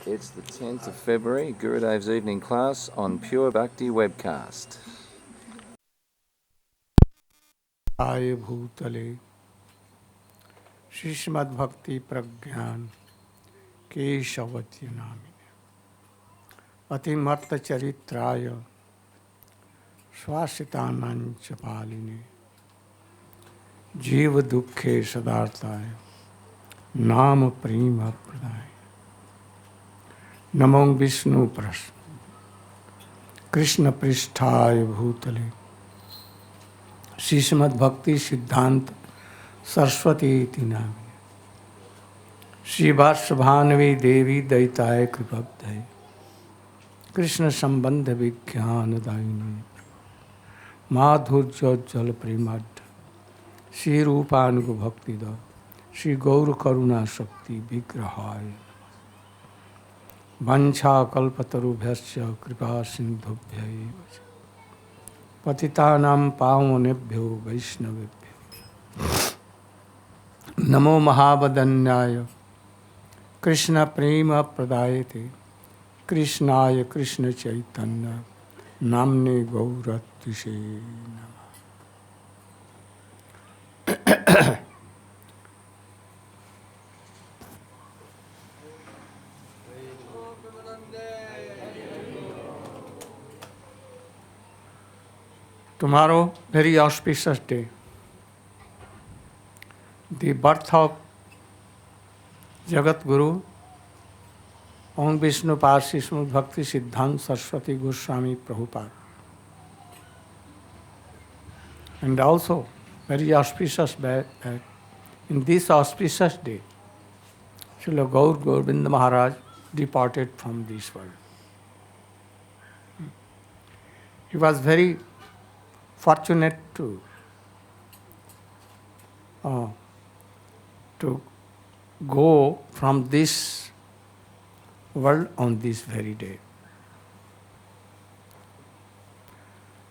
It's the 10th of February, Gurudev's evening class on Pure Bhakti webcast. आय भूतले श्रीमद्भक्ति प्रज्ञान केशवती नामिने अतिमत्त चरित्राय श्वासितानांच पालिने जीव दुखे सदार्ताय नाम प्रेम प्रदाय नमो विष्णु प्रश्न कृष्ण पृष्ठाय भूतले श्रीमद्भक्ति सिद्धांत सरस्वती नामिने श्री भाष्यभानवी देवी दैताय कृपब्धये कृष्ण संबंध विज्ञान दायिनी माधुर्योज्जल प्रेमाढ्य श्री रूपानुग भक्ति द श्री गौर करुणा शक्ति विग्रहाय वंशा कल्पतरुभ्यश्च कृपा सिंधुभ्यैव च पतितानां पावनेभ्यो वैष्णवेभ्यो नमो महावदन्याय कृष्ण प्रेम प्रदायते कृष्णाय कृष्ण चैतन्य नाम्ने गौरतिशे नमः। Tomorrow, very auspicious day, the birth of Jagat Guru, Om Vishnu Parsi Srimad Bhakti Siddhanta Saraswati Goswami Prabhupada. And also, very auspicious that in this auspicious day, Srila Gaur Govinda Maharaj departed from this world. He was very fortunate to go from this world on this very day.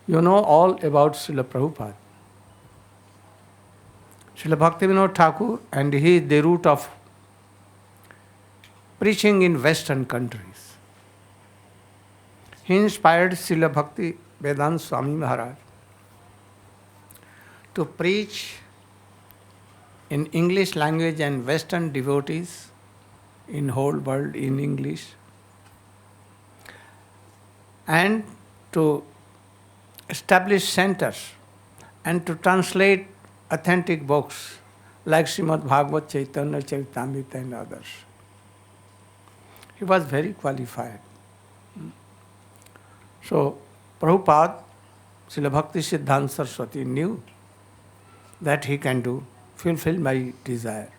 You know all about Srila Prabhupada. Srila Bhaktivinoda Thakur, and he is the root of preaching in Western countries. He inspired Srila Bhakti Vedanta Swami Maharaj to preach in English language and Western devotees in whole world in English, and to establish centers and to translate authentic books like Srimad Bhagavad Chaitanya Charitamrita and others. He was very qualified. So Prabhupada, Srila Bhakti Siddhanta Saraswati knew that he can fulfill my desire.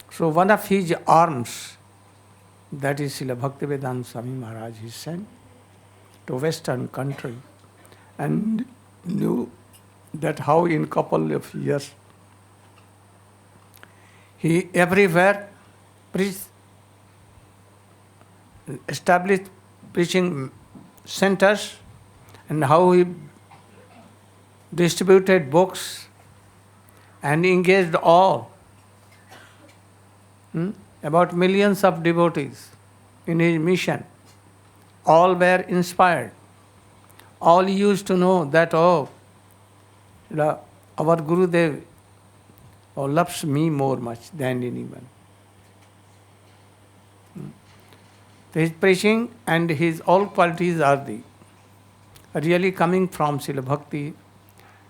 So one of his arms, that is Srila Bhaktivedanta Swami Maharaj, he sent to Western country and knew that how in couple of years he everywhere established preaching centers, and how he distributed books and engaged all about millions of devotees in his mission. All were inspired. All used to know that, our Gurudev loves me more much than anyone. His preaching and his all qualities are really coming from Srila Bhakti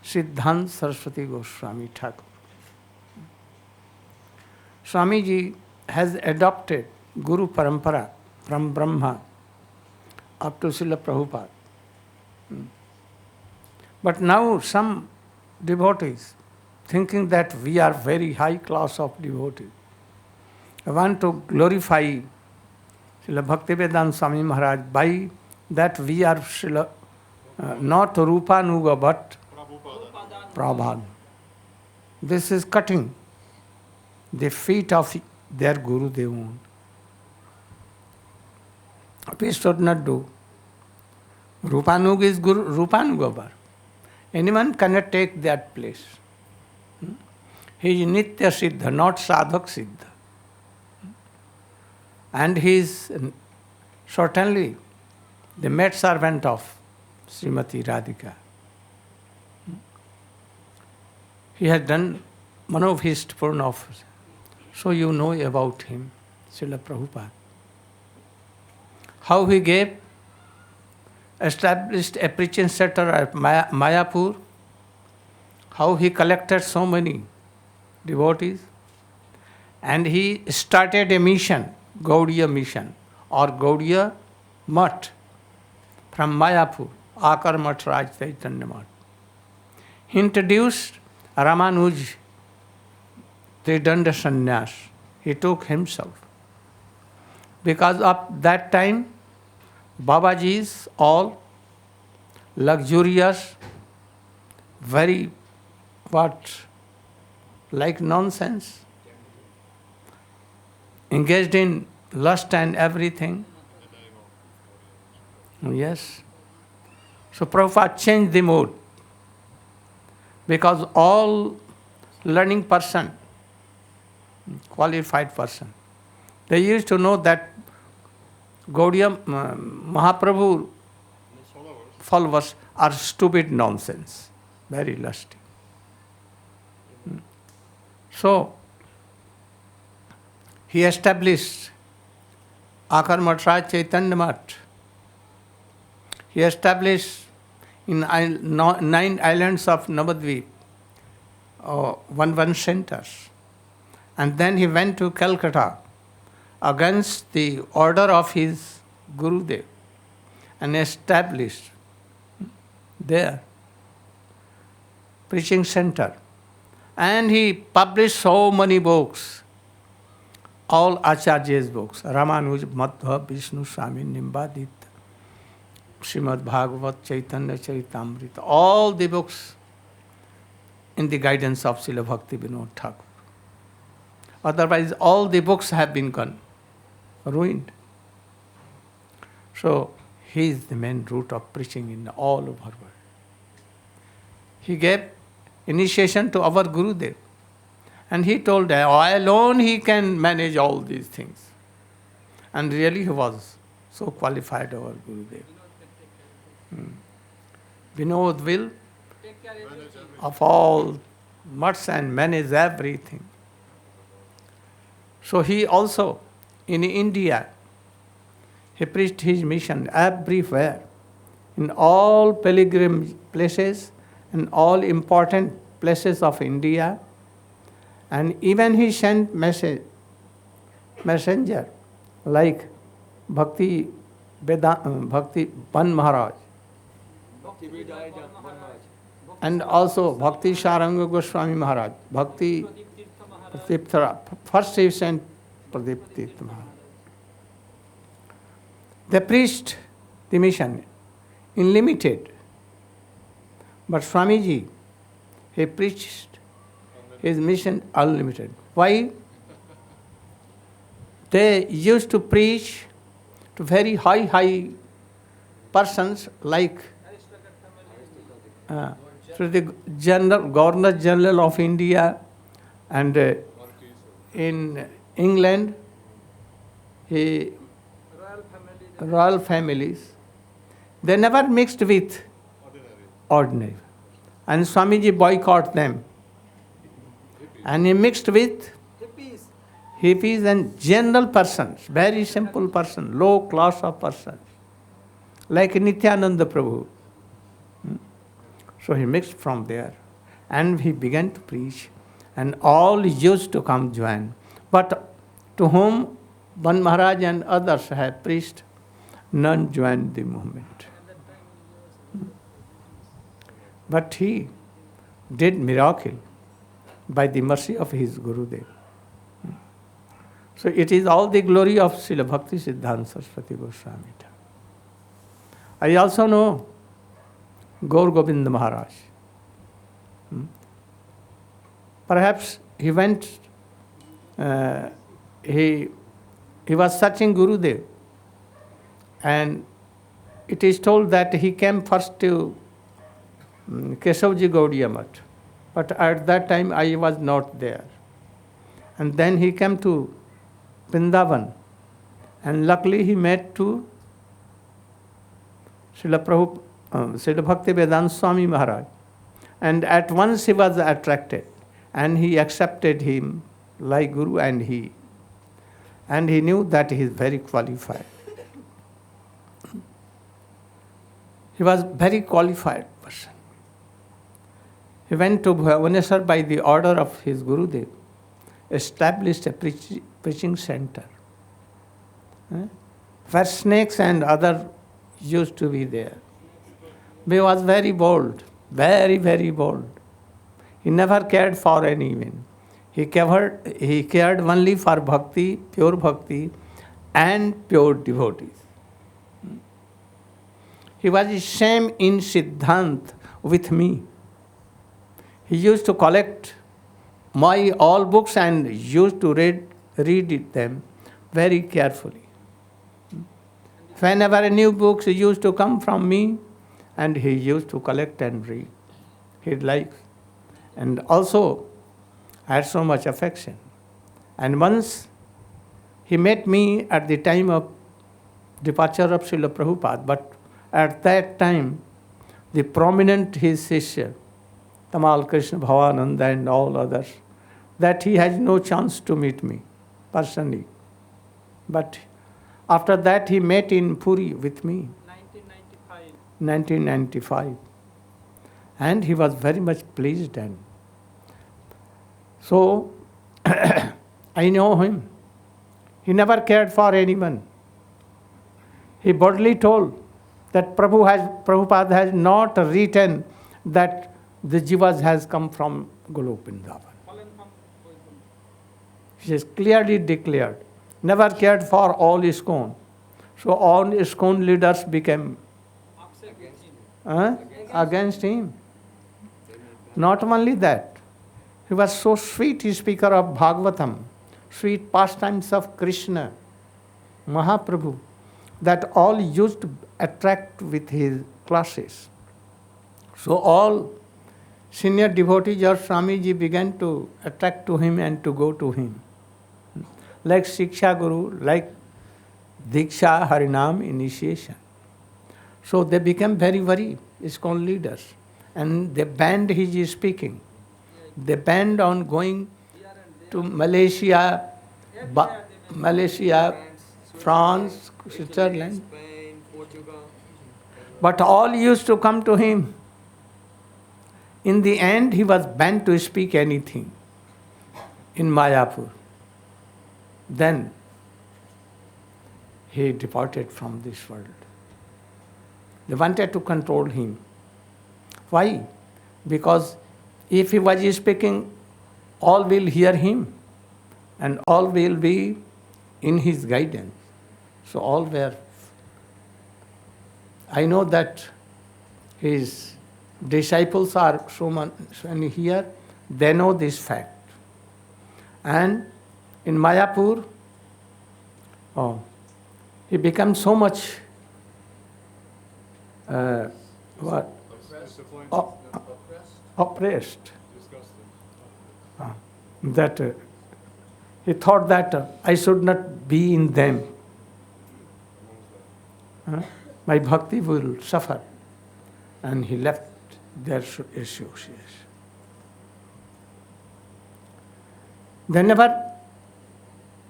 Siddhanta Saraswati Goswami Thakur. Swamiji has adopted Guru Parampara from Brahma up to Srila Prabhupada. But now some devotees, thinking that we are very high class of devotees, want to glorify Srila Bhaktivedanta Swami Maharaj by that we are Srila, not Rupanuga but Prabhupada. This is cutting the feet of their Guru Dev. We should not do. Rupanuga is Guru, Rupanuga. Anyone cannot take that place. He is Nitya Siddha, not Sadhak Siddha. And he is certainly the maidservant of Srimati Radhika. He has done Manovhist Purna office. So you know about him, Srila Prabhupada. How he established a preaching center at Mayapur, how he collected so many devotees, and he started a mission, Gaudiya mission, or Gaudiya Mutt, from Mayapur, Akar Mutt Raj Chaitanya Mutt. He introduced Ramanuj Tridanda Sannyas. He took himself. Because of that time, Babaji's all luxurious, very like nonsense, engaged in lust and everything. Yes. So Prabhupada changed the mood. Because all learning person, qualified person, they used to know that Gaudiya Mahaprabhu followers are stupid nonsense, very lusty. So, he established Akar Mutt Raj Chaitanya Mutt. He established in 9 islands of Navadvip, one centers. And then he went to Calcutta against the order of his Gurudev and established there preaching center. And he published so many books, all Acharya's books, Ramanuj, Madhva, Vishnu, Swami, Nimbadit, Srimad Bhagavat, Chaitanya Charitamrita, all the books in the guidance of Srila Bhakti Vinod Thakur. Otherwise, all the books have been gone, ruined. So, he is the main root of preaching in all over the world. He gave initiation to our Gurudev. And he told that alone he can manage all these things. And really he was so qualified, our Gurudev. Vinod will of all mutts and manage everything. So he also, in India, he preached his mission everywhere, in all pilgrim places, in all important places of India, and even he sent messenger like Bhakti Ban Maharaj, and also Bhakti Sharanga Goswami Maharaj, Bhakti Pradip, first he sent Pradip Tirtha Maharaj. They preached the mission in limited, but Swamiji, he preached his mission unlimited. Why? They used to preach to very high persons like to the Governor General of India, and in England, royal families. They never mixed with ordinary. And Swamiji boycotted them. And he mixed with hippies and general persons, very simple person, low class of persons, like Nityananda Prabhu. So he mixed from there. And he began to preach. And all used to come join. But to whom Ban Maharaj and others have preached, none joined the movement. But he did miracle by the mercy of his Gurudev. So it is all the glory of Srila Bhakti Siddhanta Saraswati Goswami. I also know Gaur Govinda Maharaj. Perhaps he went, he was searching Gurudev, and it is told that he came first to Keshavji Gaudiya Mutt, but at that time I was not there. And then he came to Vrindavan, And luckily he met to Srila Bhaktivedanta Swami Maharaj. And at once he was attracted and he accepted him like Guru, and he knew that he is very qualified. He was very qualified person. He went to Bhubaneswar by the order of his Gurudev, established a preaching center, where snakes and other used to be there. He was very bold, very, very bold. He never cared for anyone. He cared only for bhakti, pure bhakti, and pure devotees. He was the same in Siddhant with me. He used to collect my all books and used to read them very carefully. Whenever a new book used to come from me, and he used to collect and read. He liked, and also had so much affection. And once he met me at the time of departure of Srila Prabhupada, but at that time, the prominent his Sishya, Tamal Krishna Bhavananda and all others, that he had no chance to meet me personally. But after that he met in Puri with me. 1995. And he was very much pleased, and so I know him. He never cared for anyone. He boldly told that Prabhupada has not written that the jivas has come from Golok Vrindavan. He has clearly declared, never cared for all ISKCON. So all ISKCON leaders became against him. Not only that, he was so sweet speaker of Bhagavatam, sweet pastimes of Krishna, Mahaprabhu, that all used to attract with his classes. So all senior devotees or Swamiji began to attract to him and to go to him. Like Shiksha Guru, like Diksha, Harinam, initiation. So they became very, very ISKCON leaders. And they banned his speaking. They banned on going to Malaysia, France, Switzerland. But all used to come to him. In the end, he was banned to speak anything in Mayapur. Then he departed from this world. They wanted to control him. Why? Because if he was speaking, all will hear him and all will be in his guidance. So all were. I know that his disciples are so many here, they know this fact. And in Mayapur, he became so much oppressed that he thought that I should not be in them. My bhakti will suffer. And he left their association. They never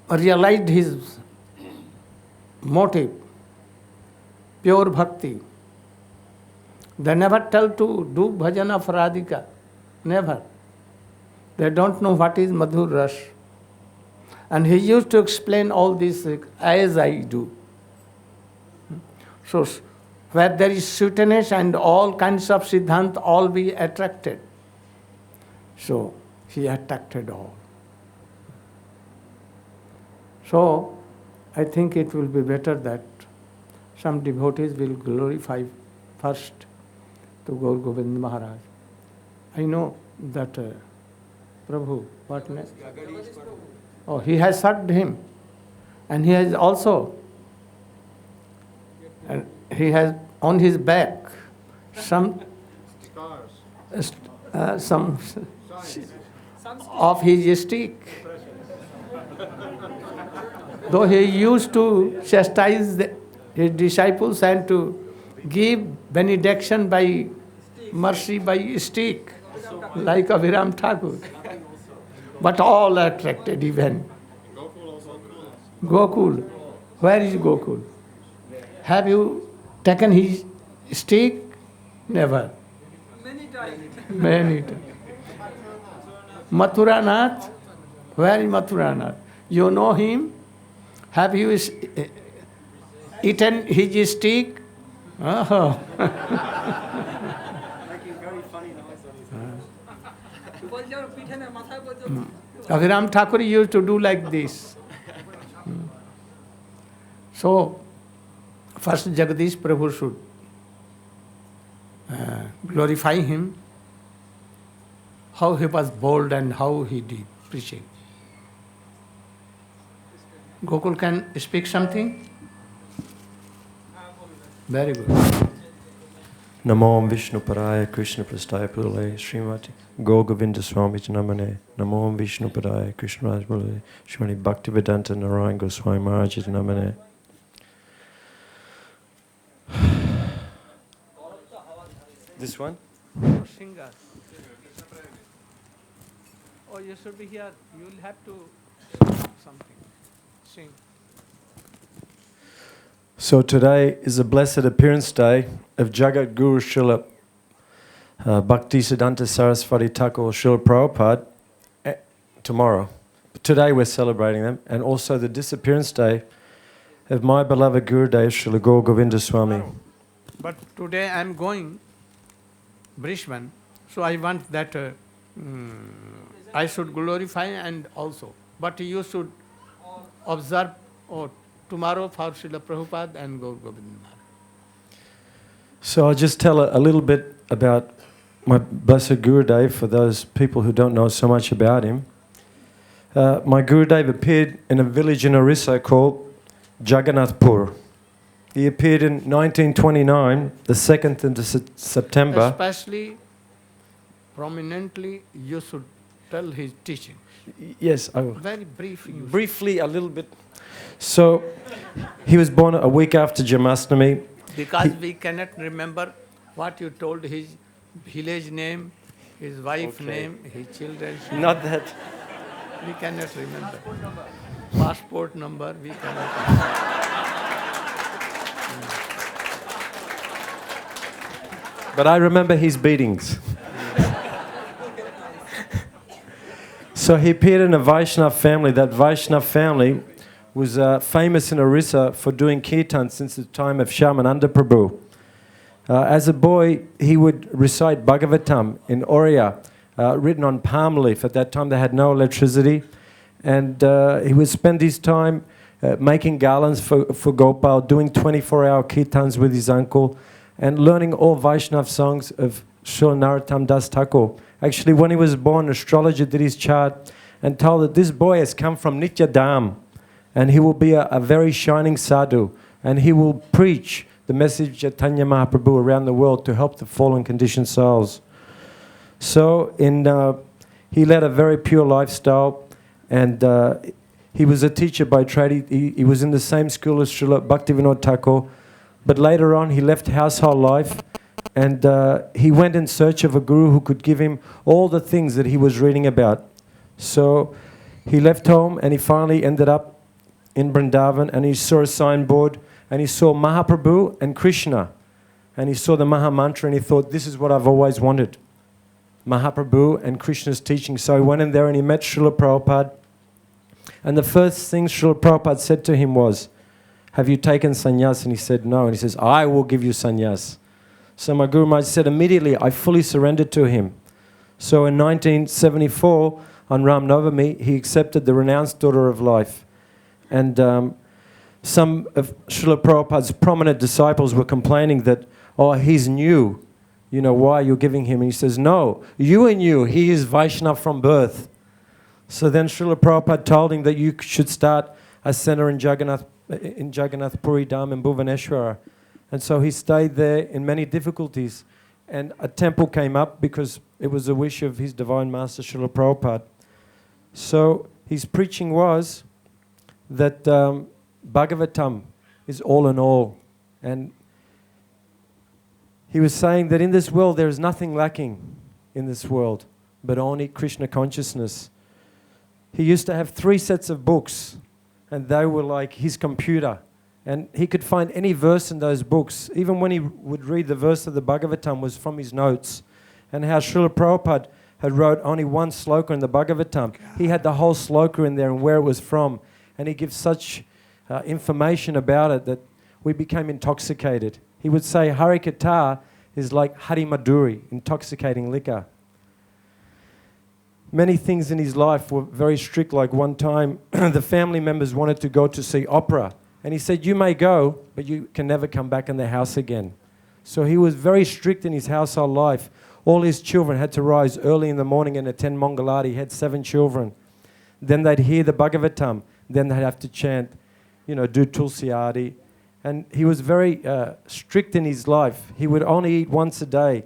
realized his motive, pure bhakti. They never tell to do bhajan of Radhika. Never. They don't know what is Madhur Ras. And he used to explain all this as I do. So where there is sweetness and all kinds of siddhant, all be attracted. So he attracted all. So I think it will be better that some devotees will glorify first to Gaur Govind Maharaj. I know that Prabhu, what name? Oh, he has served him. And he has also, and he has on his back some of his stick. Though he used to chastise his disciples and to give benediction by mercy by stick, like Abhiram Thakur. But all attracted even. Gokul. Where is Gokul? Have you taken his stick? Never. Many times. Mathuranath. Where is Mathuranath? You know him? Have you eaten his stick? Oh. Abhiram Thakur used to do like this. So, first Jagadish Prabhu should glorify him, how he was bold and how he did preaching. Gokul can speak something? Very good. Namo Vishnu Paraya Krishna Prastaya Pule Srimati Go Govinda Swami Namane Namo Vishnu Paraya Krishna Raj Pule Srimati Bhaktivedanta Narayan Goswami Maharaja Namane. This one? Singer. Oh, you should be here. You will have to something. Sing. So today is the blessed appearance day of Jagat Guru Srila Bhaktisiddhanta Saraswati Thakur Srila Prabhupada tomorrow. Today we're celebrating them, and also the disappearance day of my beloved Gurudev Srila Gaur Govinda Swami. But today I am going Brisbane, so I want that I should glorify and also. But you should observe tomorrow for Srila Prabhupada and Gaur Govinda. So I'll just tell a little bit about my blessed Gurudev for those people who don't know so much about him. My Gurudev appeared in a village in Orissa called Jagannathpur. He appeared in 1929, the 2nd of September. Especially, prominently, you should tell his teaching. Yes, I will. Very brief. Briefly, a little bit. So, he was born a week after Jamashtami. Because we cannot remember what you told, his village name, his wife name, his children's name. Not that. We cannot remember. Passport number, we cannot remember. But I remember his beatings. So he appeared in a Vaishnav family. That Vaishnav family was famous in Orissa for doing kirtan since the time of Shyamananda Prabhu. As a boy, he would recite Bhagavatam in Oriya, written on palm leaf. At that time, they had no electricity. And he would spend his time making garlands for Gopal, doing 24-hour kirtans with his uncle, and learning all Vaishnav songs of Srila Narottam Das Thakur. Actually, when he was born, an astrologer did his chart and told that this boy has come from Nitya Dham, and he will be a very shining sadhu, and he will preach the message of Chaitanya Mahaprabhu around the world to help the fallen conditioned souls. So he led a very pure lifestyle, and he was a teacher by trade. He was in the same school as Srila Bhaktivinoda Thakur, but later on he left household life, and he went in search of a guru who could give him all the things that he was reading about. So he left home, and he finally ended up in Vrindavan, and he saw a signboard, and he saw Mahaprabhu and Krishna, and he saw the Maha Mantra, and he thought, this is what I've always wanted, Mahaprabhu and Krishna's teaching. So he went in there and he met Srila Prabhupada, and the first thing Srila Prabhupada said to him was, have you taken sannyas? And he said, no. And he says, I will give you sannyas. So my Guru Maharaj said, immediately I fully surrendered to him. So in 1974, on Ram Navami, he accepted the renounced daughter of life. And some of Srila Prabhupada's prominent disciples were complaining that, oh, he's new. You know, why you're giving him? And he says, no, you and you, he is Vaishnava from birth. So then Srila Prabhupada told him that you should start a center in Jagannath Puri Dham in Bhuvaneshwara. And so he stayed there in many difficulties. And a temple came up because it was a wish of his Divine Master Srila Prabhupada. So his preaching was that Bhagavatam is all in all. And he was saying that in this world there is nothing lacking in this world, but only Krishna consciousness. He used to have 3 sets of books, and they were like his computer. And he could find any verse in those books. Even when he would read the verse of the Bhagavatam was from his notes. And how Srila Prabhupada had wrote only one sloka in the Bhagavatam. He had the whole sloka in there and where it was from. And he gives such information about it that we became intoxicated. He would say Harikatha is like Hari Madhuri, intoxicating liquor. Many things in his life were very strict. Like one time, the family members wanted to go to see opera. And he said, you may go, but you can never come back in the house again. So he was very strict in his household life. All his children had to rise early in the morning and attend Mangalati. He had 7 children. Then they'd hear the Bhagavatam. Then they'd have to chant, do Tulsi Aadi. And he was very strict in his life. He would only eat once a day.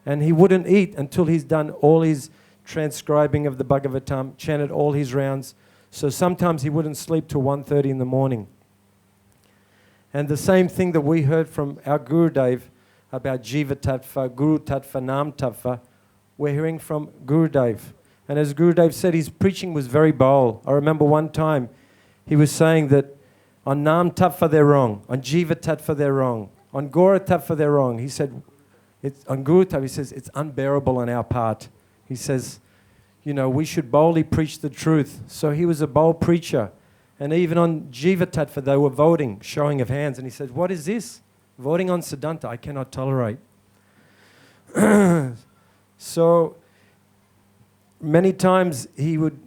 And he wouldn't eat until he's done all his transcribing of the Bhagavatam, chanted all his rounds. So sometimes he wouldn't sleep till 1:30 in the morning. And the same thing that we heard from our Gurudev about Jiva Tattva, Guru Tattva, Nam Tattva, we're hearing from Gurudev. And as Gurudev said, his preaching was very bold. I remember one time he was saying that on Nam Tattva they're wrong, on Jiva Tattva they're wrong, on Gora Tattva they're wrong. He said, on Guru Tattva, he says, it's unbearable on our part. He says, we should boldly preach the truth. So he was a bold preacher. And even on Jiva Tattva, they were voting, showing of hands. And he said, what is this? Voting on Siddhanta, I cannot tolerate. So many times he would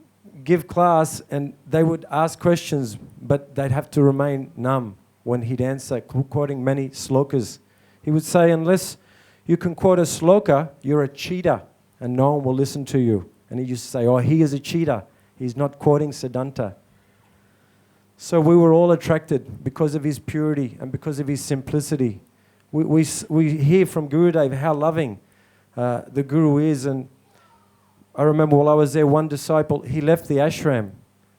give class and they would ask questions, but they'd have to remain numb when he'd answer, quoting many slokas. He would say, unless you can quote a sloka, you're a cheater and no one will listen to you. And he used to say, oh, he is a cheater. He's not quoting Siddhanta. So we were all attracted because of his purity and because of his simplicity. We hear from Gurudev how loving the Guru is. And I remember while I was there, one disciple, he left the ashram.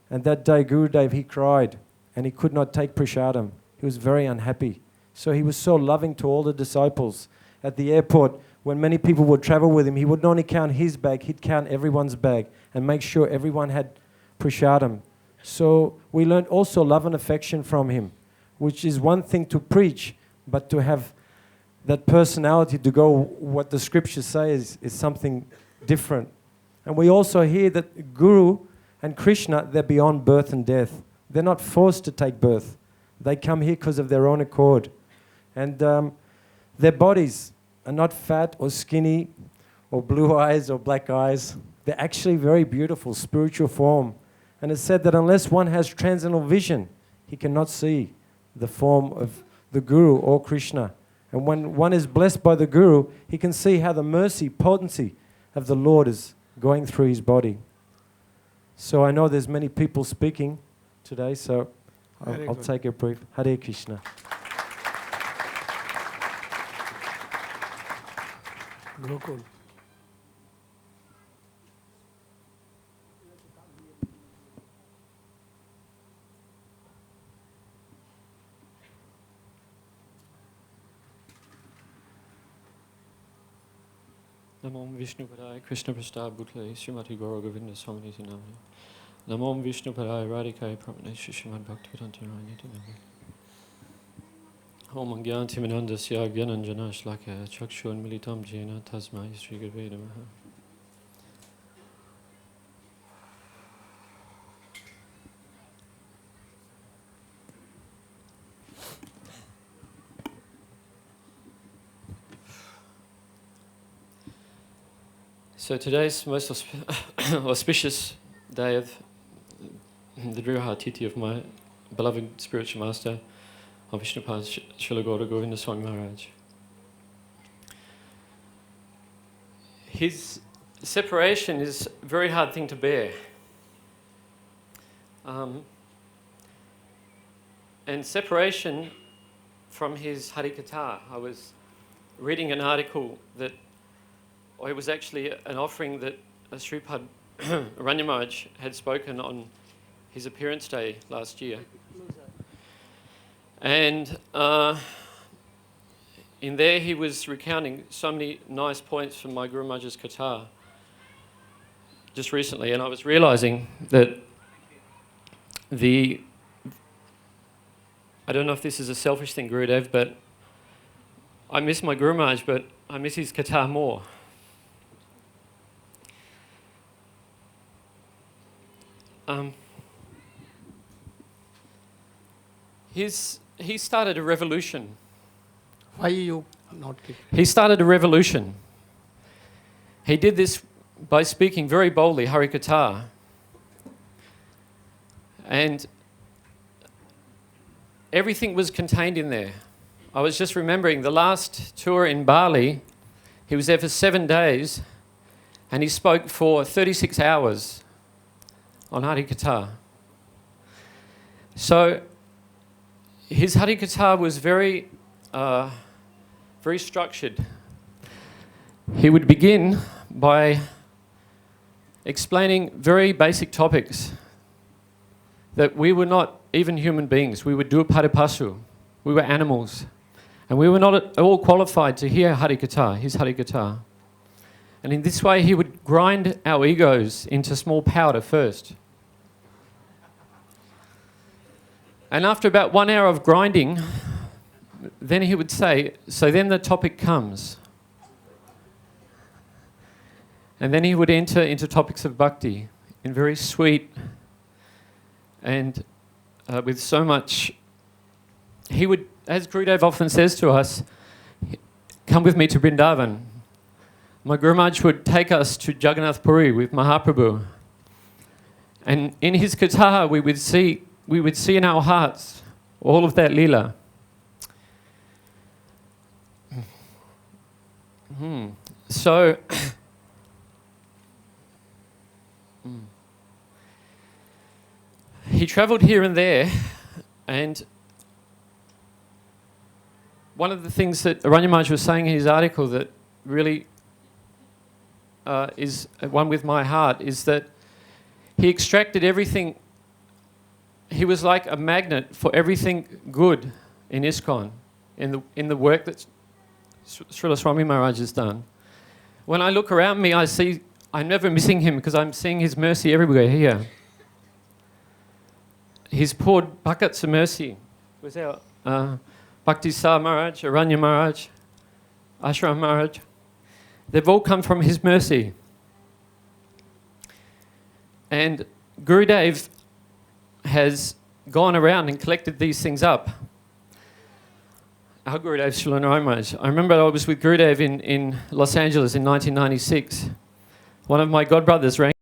And that day, Gurudev, he cried and he could not take prasadam. He was very unhappy. So he was so loving to all the disciples. At the airport, when many people would travel with him, he would not only count his bag, he'd count everyone's bag and make sure everyone had prasadam. So we learned also love and affection from him, which is one thing to preach, but to have that personality to go what the scriptures say is something different. And we also hear that Guru and Krishna, they're beyond birth and death. They're not forced to take birth. They come here because of their own accord. And their bodies are not fat or skinny or blue eyes or black eyes. They're actually very beautiful, spiritual form. And it's said that unless one has transcendental vision, he cannot see the form of the Guru or Krishna. And when one is blessed by the Guru, he can see how the mercy, potency of the Lord is going through his body. So I know there's many people speaking today, so I'll take a brief. Hare Krishna. Gokul. Namo Vishnu Padaya Krishna Prasthad Bhutle Srimati Gaura Govinda Swami Namani. Namo Vishnu Padaya Radhikai Pramane Srimad Bhakti.Tv Namani. Om Gyanti Minandasya Gyananjana Shlaka Chakshun Militam Jena Tasmai Sri Gurve Namaha. So today's most auspicious day of the Vivaha Tithi of my beloved spiritual master, Vishnupad Srila Gaura Govinda Swami Maharaj. His separation is a very hard thing to bear. And separation from his Harikatha. I was reading an article that it was actually an offering that Sripad Ranyamaj had spoken on his appearance day last year. And in there he was recounting so many nice points from my Guru Maharaj's Katha just recently, and I was realizing that I don't know if this is a selfish thing, Gurudev, but I miss my Guru Maharaj, but I miss his Katha more. He started a revolution. Why you not keep? He started a revolution. He did this by speaking very boldly, Harikatha. And everything was contained in there. I was just remembering the last tour in Bali, he was there for 7 days, and he spoke for 36 hours on Harikatha. So his Harikatha was very structured. He would begin by explaining very basic topics, that we were not even human beings. We were Durpadapasu. We were animals. And we were not at all qualified to hear Harikatha, his Harikatha. And in this way, he would grind our egos into small powder first. And after about 1 hour of grinding, then he would say, so then the topic comes. And then he would enter into topics of bhakti in very sweet and with so much. He would, as Gurudev often says to us, come with me to Vrindavan. My Guru Maharaj would take us to Jagannath Puri with Mahaprabhu. And in his Katha, we would see in our hearts all of that lila. So, he travelled here and there, and one of the things that Aranya Maharaj was saying in his article that really is one with my heart is that he extracted everything. He was like a magnet for everything good in ISKCON, in the work that Srila Swami Maharaj has done. When I look around me, I'm never missing him because I'm seeing his mercy everywhere here. He's poured buckets of mercy. Was our Bhakti Sar Maharaj, Aranya Maharaj, Ashram Maharaj. They've all come from his mercy. And Gurudev has gone around and collected these things up. Our Gurudev, Srila Narayan Maharaj. I remember I was with Gurudev in Los Angeles in 1996. One of my godbrothers rang